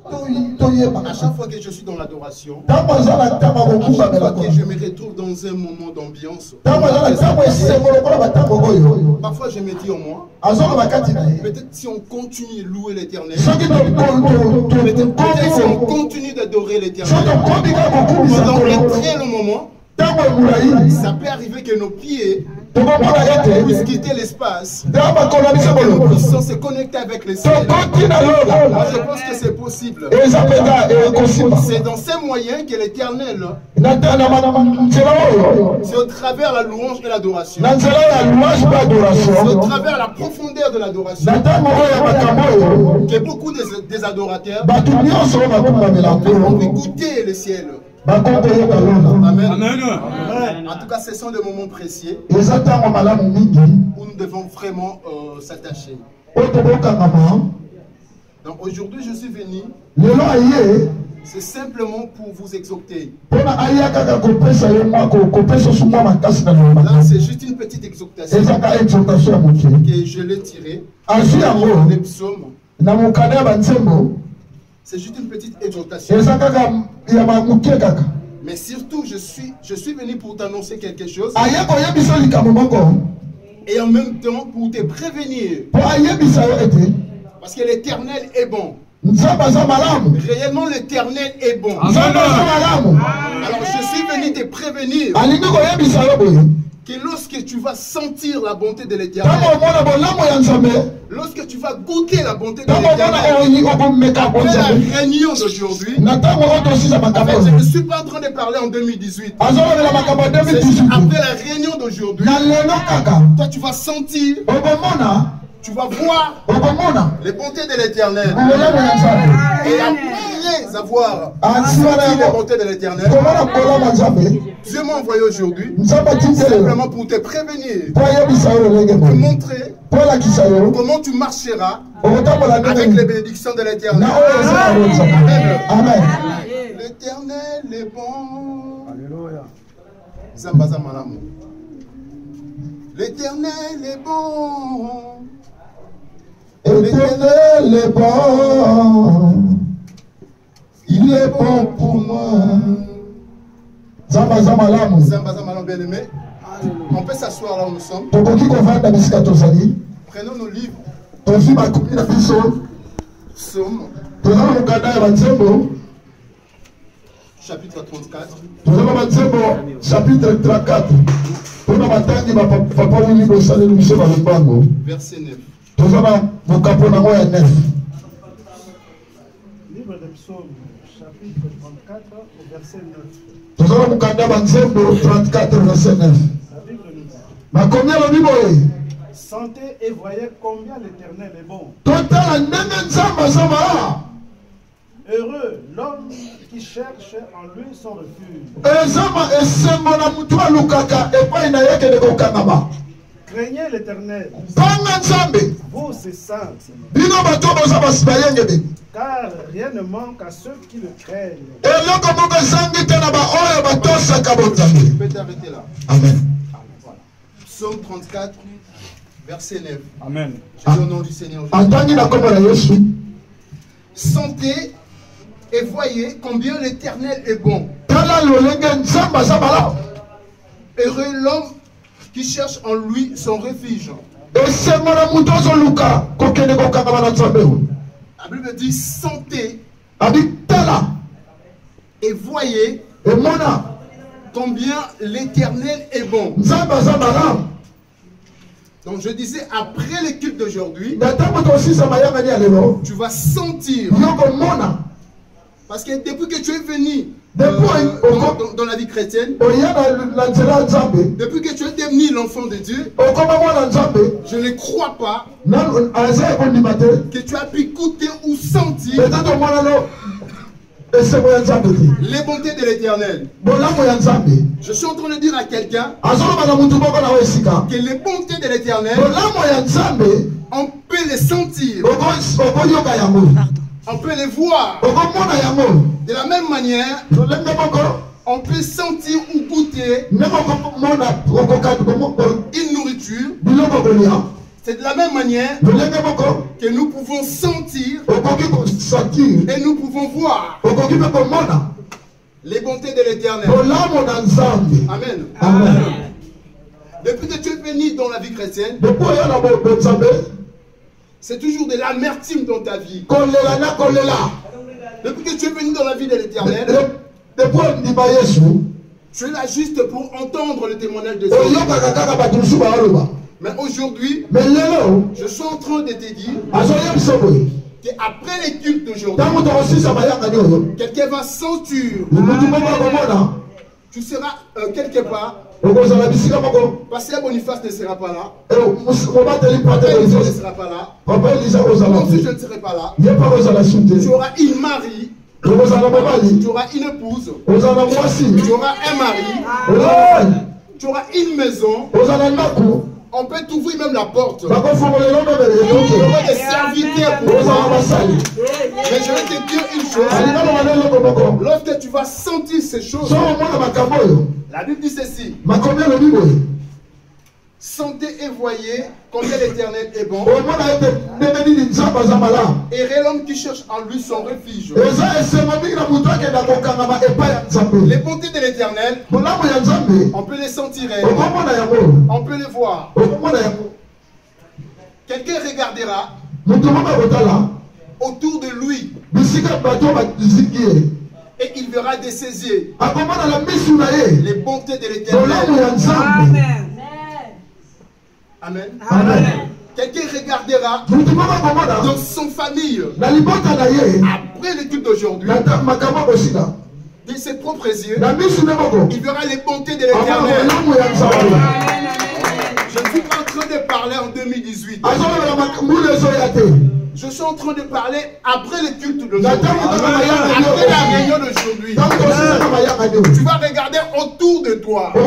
À chaque fois que je suis dans l'adoration, à chaque fois que je me retrouve dans un moment d'ambiance, parfois je me dis en moi, peut-être si on continue de louer l'Éternel, peut-être si on continue d'adorer l'Éternel, pendant un très long moment, ça peut arriver que nos pieds puissent quitter l'espace, que nous puissions se connecter avec les cieux. Moi, je pense que c'est possible. C'est dans ces moyens que l'Éternel, c'est au travers la louange et l'adoration, c'est au travers la profondeur de l'adoration que beaucoup des adorateurs ont goûté le ciel. Amen. En tout cas, ce sont des moments précieux où nous devons vraiment s'attacher. Donc aujourd'hui, je suis venu, c'est simplement pour vous exhorter. Là, c'est juste une petite exhortation que je l'ai tirée des psaumes. C'est juste une petite exhortation. Mais surtout, je suis venu pour t'annoncer quelque chose. Et en même temps, pour te prévenir. Parce que l'Éternel est bon. Réellement, l'Éternel est bon. Alors, je suis venu te prévenir que lorsque tu vas sentir la bonté de l'Éternel, lorsque tu vas goûter la bonté de l'Éternel, après la réunion d'aujourd'hui, je ne suis pas en train de parler en 2018. C'est après la réunion d'aujourd'hui, toi tu vas sentir, tu vas voir les bontés de l'Éternel. Et après avoir senti les bontés de l'Éternel, Dieu m'a envoyé aujourd'hui simplement pour te prévenir, pour te montrer comment tu marcheras avec les bénédictions de l'Éternel. Amen. L'Éternel est bon. Alléluia. L'Éternel est bon. L'Éternel est bon. Il est bon pour moi. Zamba bien aimé. On peut s'asseoir là où nous sommes. Prenons nos livres. Psaume. Chapitre 34. Chapitre 34. Verset 9. Livre de Psaume, chapitre 34, au verset 9. Sentez et voyez combien l'Éternel est bon. Heureux l'homme qui cherche en lui son refuge. Craignez l'Éternel, vous ses saints, car rien ne manque à ceux qui le craignent. Je peux t'arrêter là. Amen. Voilà. Psaume 34, verset 9. Amen. Je dis au nom du Seigneur Jésus. Sentez et voyez combien l'Éternel est bon. Heureux l'homme qui cherche en lui son refuge. La Bible dit sentez et voyez combien l'Éternel est bon. Donc je disais, après l'équipe d'aujourd'hui, tu vas sentir. Parce que depuis que tu es venu dans la vie chrétienne, depuis que tu es devenu l'enfant de Dieu, je ne crois pas que tu as pu écouter ou sentir les bontés de l'Éternel. Je suis en train de dire à quelqu'un que les bontés de l'Éternel, on peut les sentir, on peut les voir. De la même manière, on peut sentir ou goûter une nourriture C'est de la même manière que nous pouvons sentir et nous pouvons voir les bontés de l'Éternel. Amen. Amen. Depuis que tu es venu dans la vie chrétienne, c'est toujours de l'amertume dans ta vie. Depuis que tu es venu dans la vie de l'Éternel, tu es là juste pour entendre le témoignage de Dieu. Mais aujourd'hui, je suis en train de te dire qu'après les cultes d'aujourd'hui, quelqu'un va sentir. Tu seras quelque part. Pasteur Boniface ne sera pas là. Papa Elisa ne sera pas là. Moi aussi je ne serai pas là. Tu auras une Marie. Tu auras une épouse. Tu auras un mari. Tu auras une maison. On peut t'ouvrir même la porte. Tu auras des serviteurs pour toi. Mais je vais te dire une chose. Lorsque tu vas sentir ces choses, la Bible dit ceci. Sentez et voyez combien l'Éternel est bon. Et l'homme qui cherche en lui son refuge. Les bontés de l'Éternel, on peut les sentir, on peut les voir. Quelqu'un regardera autour de lui et il verra de ses yeux les bontés de l'Éternel. Amen. Amen. Quelqu'un regardera dans son famille après l'étude d'aujourd'hui de ses propres yeux, il verra les bontés de l'Éternel. Je ne suis pas en train de parler en 2018. Je suis en train de parler après le culte d'aujourd'hui. Après la réunion d'aujourd'hui. Tu vas regarder autour de toi. Tu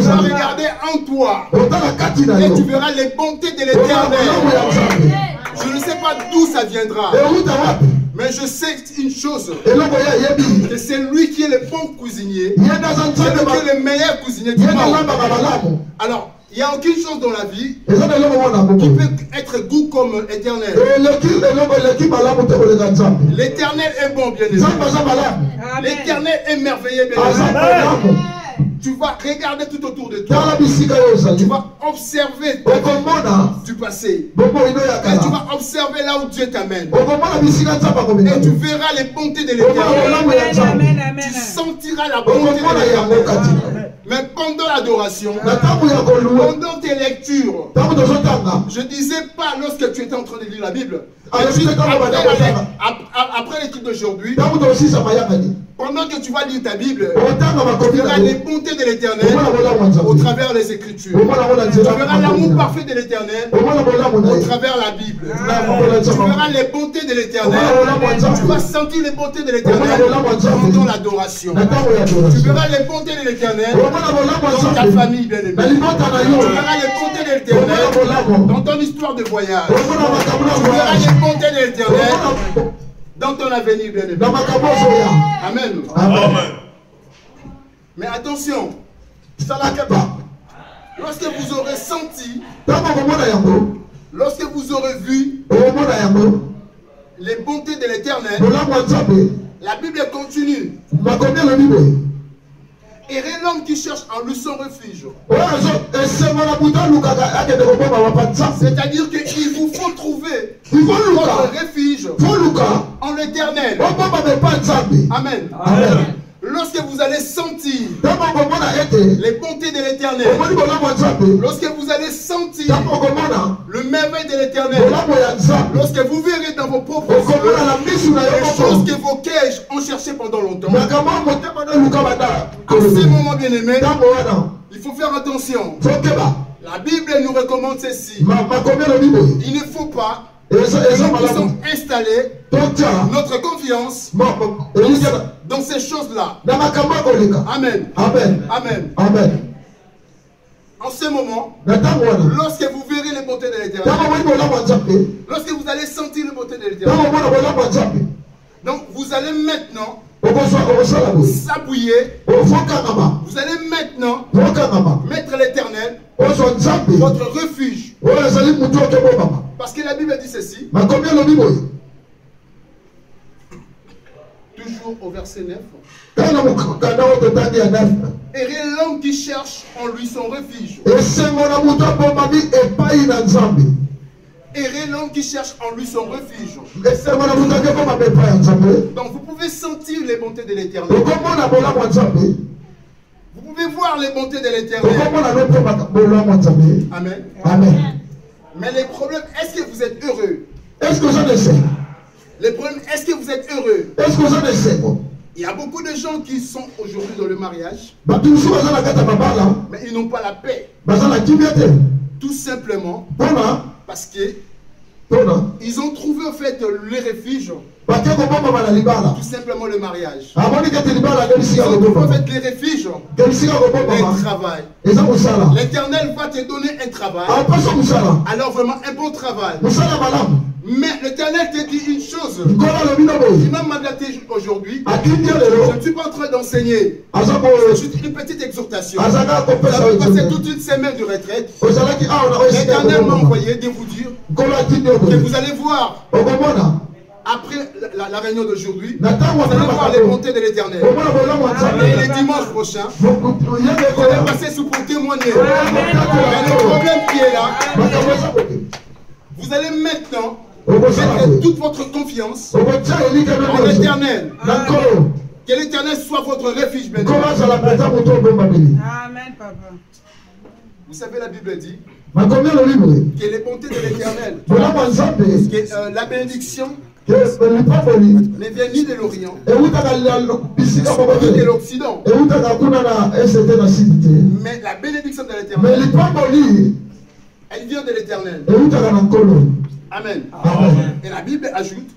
vas regarder en toi. Et tu verras les bontés de l'Éternel. Je ne sais pas d'où ça viendra. Mais je sais une chose. Que c'est lui qui est le bon cuisinier. C'est lui qui est le meilleur cuisinier du monde. Alors, il n'y a aucune chose dans la vie qui peut être goût comme l'Éternel. L'Éternel est bon, bien aimé. L'Éternel est merveilleux, bien aimé. Tu vas regarder tout autour de toi. Tu vas observer du passé. Et tu vas observer là où Dieu t'amène. Et tu verras les bontés de l'Éternel. Tu sentiras la bonté de l'Éternel. Mais pendant l'adoration, pendant tes lectures, je ne disais pas lorsque tu étais en train de lire la Bible. Après l'étude d'aujourd'hui, pendant que tu vas lire ta Bible, tu verras les bontés de l'Éternel au travers des Écritures. Tu verras l'amour parfait de l'Éternel au travers la Bible. Tu verras les bontés de l'Éternel. Tu vas sentir les bontés de l'Éternel pendant l'adoration. Tu verras les bontés de l'Éternel dans ta famille, bien aimée. Tu verras les bontés de l'Éternel dans ton histoire de voyage. Tu verras les bontés de l'Éternel dans ton avenir, bien aimé. Amen. Amen. Mais attention, lorsque vous aurez senti, lorsque vous aurez vu les bontés de l'Éternel, la Bible continue. Et l'homme qui cherche en lui son refuge. C'est-à-dire qu'il vous faut trouver votre refuge en l'Éternel. Amen. Amen. Lorsque vous allez sentir les bontés de l'Éternel, lorsque vous allez sentir le merveille de l'Éternel, lorsque vous verrez dans vos propres yeux les choses que vos cœurs ont cherché pendant longtemps, à ce moment, bien aimé, il faut faire attention. La Bible nous recommande ceci. Il ne faut pas que nous puissions installer notre confiance dans ces choses-là. Amen. Amen. Amen. Amen. En ce moment, lorsque vous verrez les bontés de l'Éternel, lorsque vous allez sentir les bontés de l'Éternel, donc vous allez maintenant s'appuyer, vous allez maintenant mettre l'Éternel votre refuge. Parce que la Bible dit ceci. Toujours au verset 9. Et l'homme qui cherche en lui son refuge. Errer l'homme qui cherche en lui son refuge. Donc vous pouvez sentir les bontés de l'Éternel. Vous pouvez voir les bontés de l'Éternel. Amen. Amen. Mais les problèmes, est-ce que vous êtes heureux? Est-ce que vous en êtes? Les problèmes, est-ce que vous êtes heureux? Est-ce que vous en êtes? Il y a beaucoup de gens qui sont aujourd'hui dans le mariage, mais ils n'ont pas la paix. Tout simplement parce que ils ont trouvé en fait le refuge. Tout simplement le mariage. Ils ont trouvé en fait le refuge, le travail. L'Éternel va te donner un travail. Alors vraiment un bon travail. Mais l'Éternel te dit une chose. Il m'a mandaté aujourd'hui. Je ne suis pas en train d'enseigner. C'est juste une petite exhortation. Vous avez passé toute une semaine de retraite. L'Éternel m'a envoyé de vous dire que vous allez voir. Après la réunion d'aujourd'hui, vous allez voir les bontés de l'Éternel. Et le dimanche prochain, vous allez passer sous pour témoigner. Mais le problème qui est là, vous allez maintenant mettre toute votre confiance en l'Éternel. Que l'Éternel soit votre refuge. Amen, papa. Vous savez, la Bible dit que les bontés de l'Éternel, que la bénédiction ne vient ni de l'Orient, ni de l'Occident. Mais la bénédiction de l'Éternel, elle vient de l'Éternel. Amen. Et la Bible ajoute,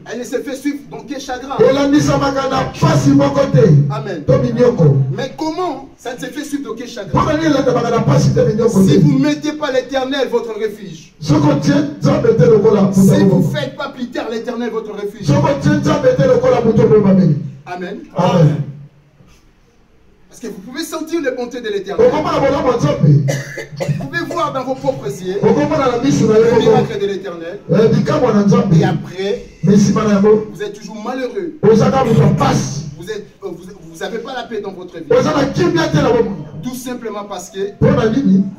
elle ne se fait suivre dans quel chagrin. Amen. Mais comment ça ne se fait suivre dans quel chagrin? Si vous ne mettez pas l'Éternel votre refuge, si vous ne faites pas plus tard l'Éternel votre refuge. Amen. Amen. Parce que vous pouvez sentir les bontés de l'Éternel. Vous pouvez voir dans vos propres yeux le miracle de l'Éternel. Et après, vous êtes toujours malheureux. Vous n'avez pas la paix dans votre vie. Tout simplement parce que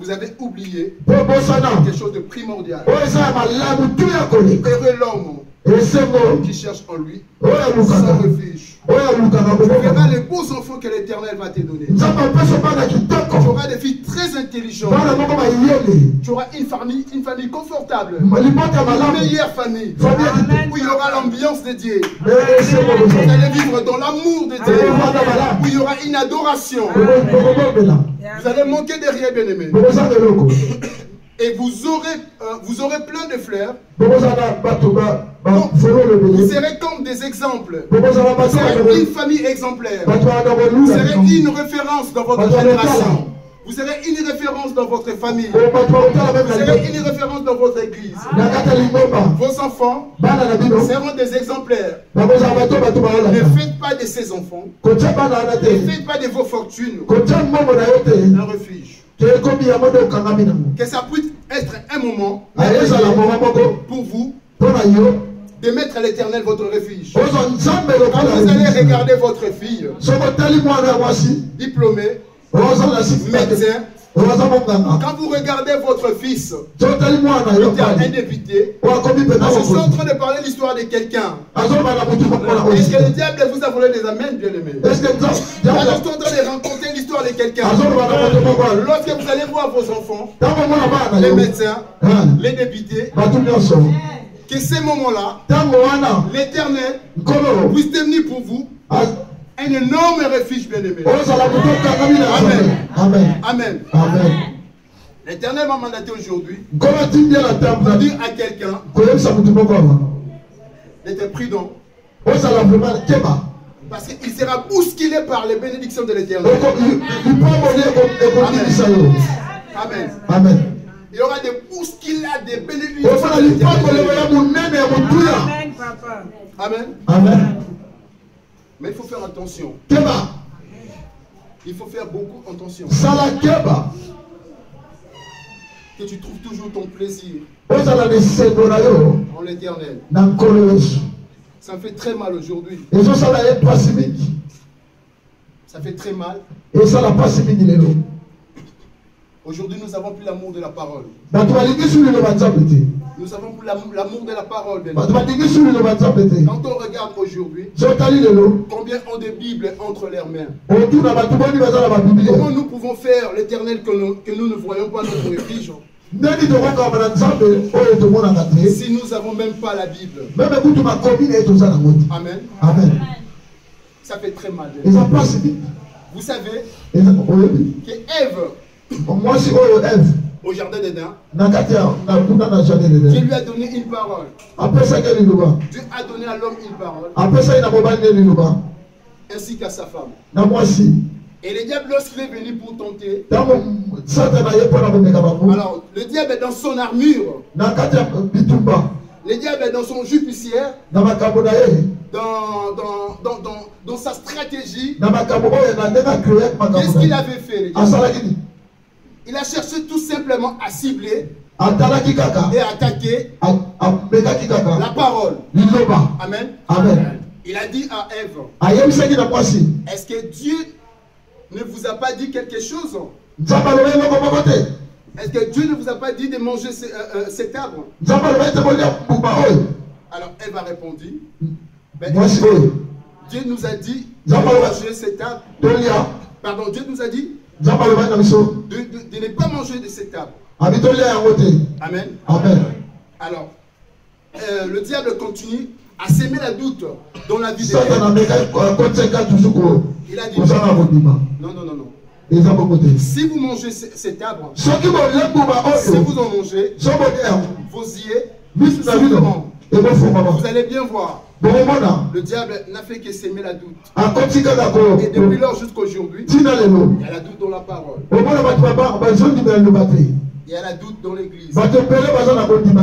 vous avez oublié quelque chose de primordial. Heureux l'homme qui cherche en lui son refuge. Tu verras les beaux enfants que l'Éternel va te donner. Tu auras des filles très intelligentes. Tu auras une famille confortable. Une meilleure famille. Où il y aura l'ambiance de Dieu. Vous allez vivre dans l'amour de Dieu. Où il y aura une adoration. Vous allez manquer de rien, bien-aimé. Et vous aurez plein de fleurs. Vous serez comme des exemples. Vous serez une famille exemplaire. Vous serez une référence dans votre génération. Vous serez une référence dans votre famille. Vous serez une référence dans votre église. Vos enfants seront des exemplaires. Ne faites pas de ces enfants. Ne faites pas de vos fortunes un refuge. Que ça puisse être un moment pour vous de mettre à l'Éternel votre refuge. Quand vous allez regarder votre fille diplômée, médecin, quand vous regardez votre fils, un député, je suis en train de parler l'histoire de quelqu'un. Est-ce que le diable vous a volé des amens, bien-aimés? Je suis en train de rencontrer l'histoire de quelqu'un. Lorsque vous allez voir vos enfants, les médecins, les députés, que ces moments-là, l'Éternel puisse devenir pour vous un énorme refuge, bien-aimé. Amen. Amen. Amen. L'Éternel m'a mandaté aujourd'hui pour dire à quelqu'un d'être prudent. Parce qu'il sera bousculé par les bénédictions de l'Éternel. Amen. Amen. Il y aura des bousculades, des bénédictions de l'Éternel. Amen, papa. Amen. Amen. Mais il faut faire attention. Il faut faire beaucoup attention. Que tu trouves toujours ton plaisir en l'éternel. Ça me fait très mal aujourd'hui. Ça fait très mal. Aujourd'hui, nous n'avons plus l'amour de la parole. Nous avons plus l'amour de la parole. Quand on regarde aujourd'hui, combien ont des Bibles entre leurs mains? Comment nous pouvons faire l'éternel que nous ne voyons pas notre refuge? Si nous n'avons même pas la Bible. Amen. Amen. Ça fait très mal. Vous savez que Ève, au jardin d'Éden, Dieu lui a donné une parole. Dieu a donné à l'homme une parole, ainsi qu'à sa femme. Et le diable, lorsqu'il est venu pour tenter, alors le diable est dans son armure, le diable est dans son jupicière, dans sa stratégie. Qu'est-ce qu'il avait fait, le diable? Il a cherché tout simplement à cibler et à attaquer la parole. Amen. Amen. Il a dit à Ève, est-ce que Dieu ne vous a pas dit quelque chose? Est-ce que Dieu ne vous a pas dit de manger cet arbre? Alors Ève a répondu, Dieu nous a dit de manger cet arbre. Pardon, Dieu nous a dit de ne pas manger de cet arbre. Amen. Amen. Alors, le diable continue à s'aimer la doute dans la vie de Ève. Il a dit non. Si vous mangez cet arbre, si vous en mangez, vos yeux, vous allez bien voir. Le diable n'a fait que s'aimer la doute. Et depuis lors jusqu'à aujourd'hui, il y a la doute dans la parole. Il y a la doute dans l'église. Par exemple, du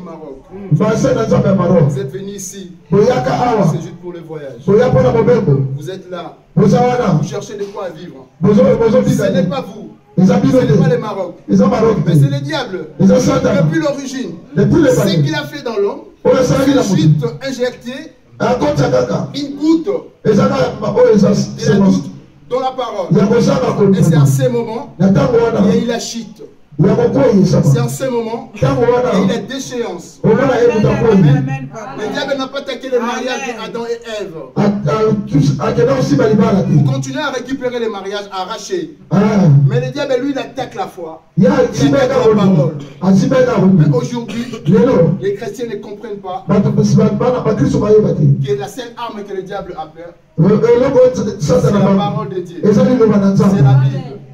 Maroc. Vous êtes venus ici. C'est juste pour le voyage. Vous êtes là. Vous cherchez de quoi vivre. Ce n'est pas vous. Ce n'est pas le Maroc. Mais c'est le diable. Depuis l'origine. Ce qu'il a fait dans l'homme, c'est juste injecter une goutte de la doute dans la parole. Et c'est à ce moment qu'il y a eu la chute. C'est en ce moment qu'il y a eu la déchéance. Le diable n'a pas attaqué le mariage d'Adam et Ève. Vous continuez à récupérer les mariages arrachés. Mais le diable, lui, il attaque la foi. Il attaque la parole. Mais aujourd'hui, les chrétiens ne comprennent pas que la seule arme que le diable a peur, c'est la parole de Dieu. C'est la Bible.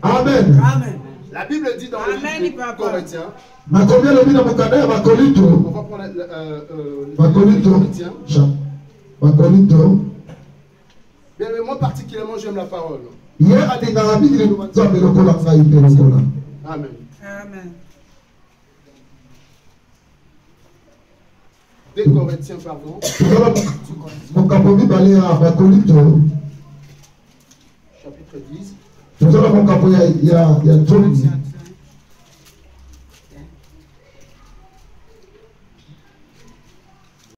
Amen. La Bible dit dans le livre de Corinthiens, on va prendre le Corinthiens. Bien, mais moi particulièrement j'aime la parole. Amen. Amen. 2 Corinthiens, pardon. Chapitre 10.